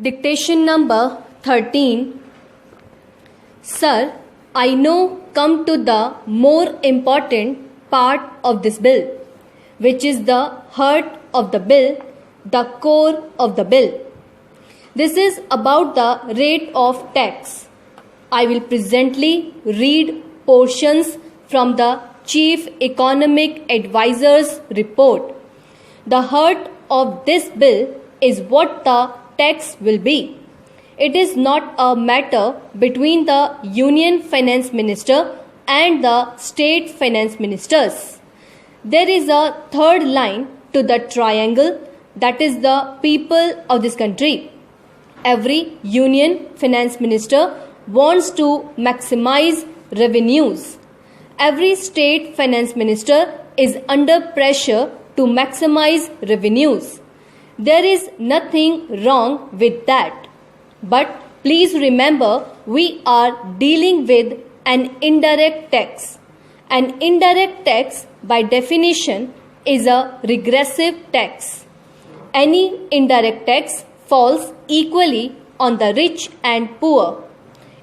Dictation number 13. Sir, I now come to the more important part of this bill, which is the heart of the bill, the core of the bill. This is about the rate of tax. I will presently read portions from the Chief Economic Advisor's report. The heart of this bill is what the tax will be. It is not a matter between the Union Finance Minister and the State Finance Ministers. There is a third line to the triangle, that is the people of this country. Every Union Finance Minister wants to maximize revenues. Every State Finance Minister is under pressure to maximize revenues. There is nothing wrong with that. But please remember, we are dealing with an indirect tax. An indirect tax, by definition, is a regressive tax. Any indirect tax falls equally on the rich and poor.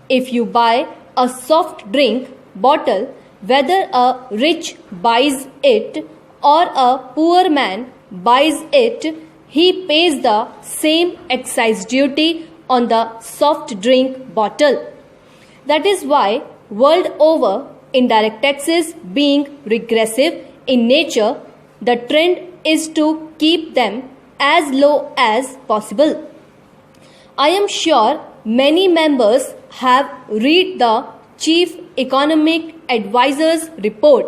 If you buy a soft drink bottle, whether a rich buys it or a poor man buys it, he pays the same excise duty on the soft drink bottle. That is why, world over, indirect taxes being regressive in nature, the trend is to keep them as low as possible. I am sure many members have read the Chief Economic Advisor's report.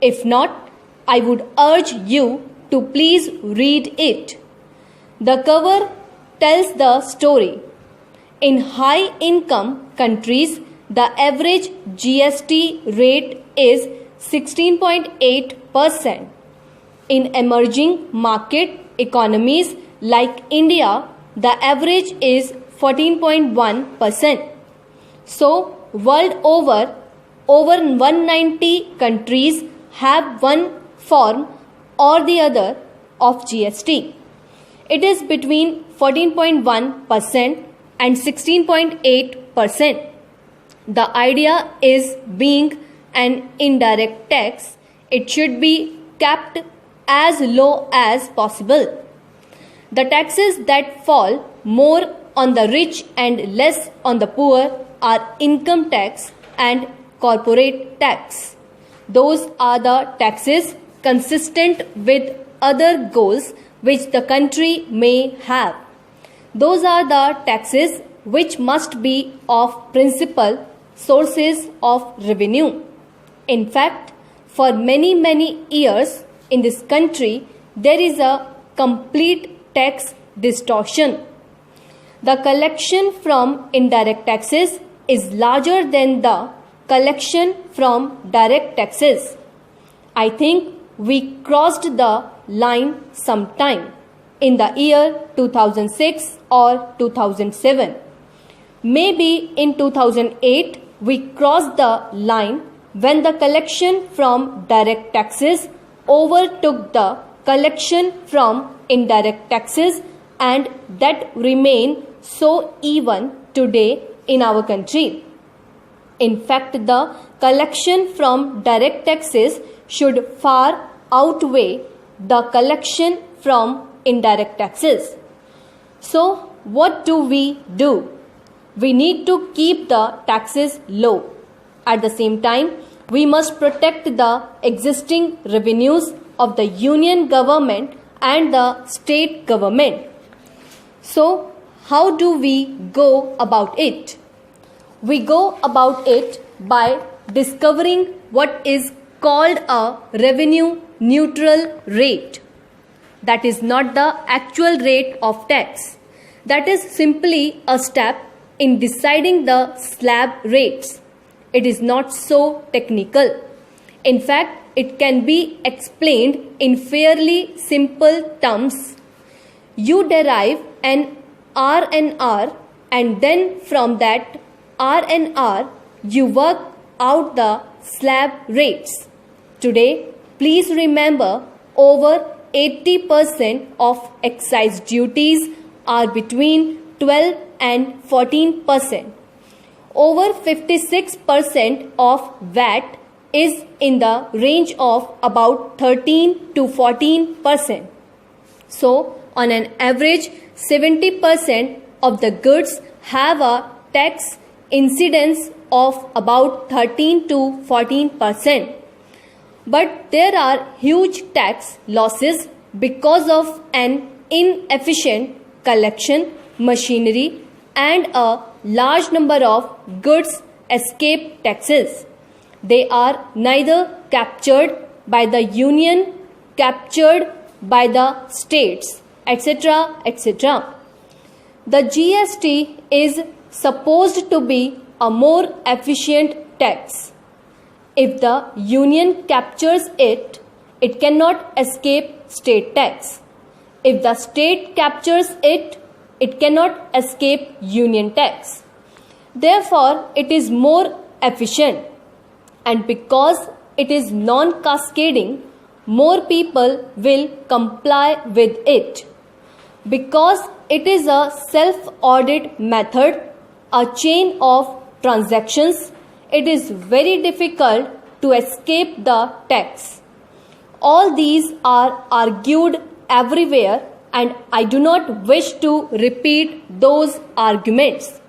If not, I would urge you to please read it. The cover tells the story. In high-income countries, the average GST rate is 16.8%. In emerging market economies like India, the average is 14.1%. So, world over 190 countries have one form or the other of GST. It is between 14.1% and 16.8%. The idea is, being an indirect tax, it should be kept as low as possible. The taxes that fall more on the rich and less on the poor are income tax and corporate tax. Those are the taxes consistent with other goals which the country may have. Those are the taxes which must be of principal sources of revenue. In fact, for many years in this country, there is a complete tax distortion. The collection from indirect taxes is larger than the collection from direct taxes. I think we crossed the line sometime in the year 2006 or 2007. Maybe in 2008 we crossed the line when the collection from direct taxes overtook the collection from indirect taxes, and that remain so even today in our country. In fact, the collection from direct taxes should far outweigh the collection from indirect taxes. So, what do? We need to keep the taxes low. At the same time, we must protect the existing revenues of the union government and the state government. So, how do we go about it? We go about it by discovering what is called a revenue neutral rate. That is not the actual rate of tax. That is simply a step in deciding the slab rates. It is not so technical. In fact, it can be explained in fairly simple terms. You derive an R&R, and then from that R&R you work out the slab rates. Today, please remember, over 80% of excise duties are between 12 and 14%. Over 56% of VAT is in the range of about 13 to 14%. So, on an average, 70% of the goods have a tax incidence of about 13 to 14%. But there are huge tax losses because of an inefficient collection machinery and a large number of goods escape taxes. They are neither captured by the union, captured by the states, etc., etc. The GST is supposed to be a more efficient tax. If the union captures it, it cannot escape state tax. If the state captures it, it cannot escape union tax. Therefore, it is more efficient. And because it is non-cascading, more people will comply with it. Because it is a self-audit method, a chain of transactions, it is very difficult to escape the tax. All these are argued everywhere, and I do not wish to repeat those arguments.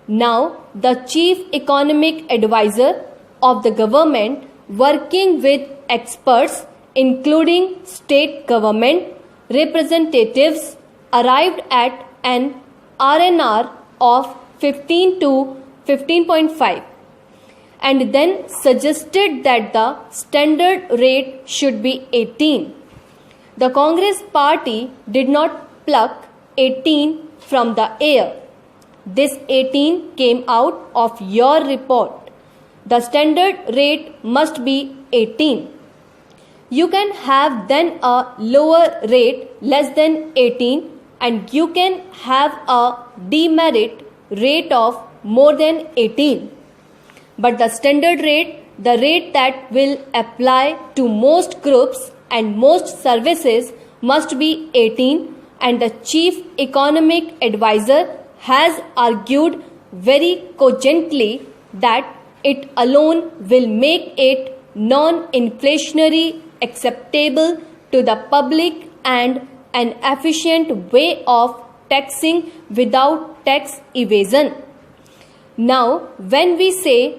Now, the chief economic advisor of the government, working with experts including state government representatives, arrived at an RNR of 15 to 15.5 and then suggested that the standard rate should be 18. The Congress party did not pluck 18 from the air. This 18 came out of your report. The standard rate must be 18. You can have then a lower rate less than 18, and you can have a demerit rate of more than 18. But the standard rate, the rate that will apply to most groups and most services, must be 18, and the chief economic advisor has argued very cogently that it alone will make it non-inflationary, acceptable to the public, and an efficient way of taxing without tax evasion. Now, when we say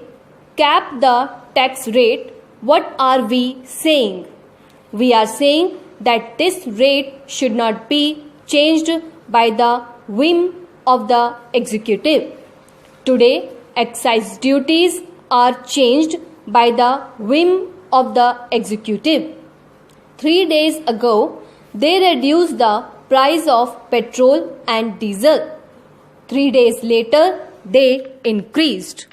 cap the tax rate, what are we saying? We are saying that this rate should not be changed by the whim of the executive. Today, excise duties are changed by the whim of the executive. 3 days ago, they reduced the price of petrol and diesel. 3 days later, they increased.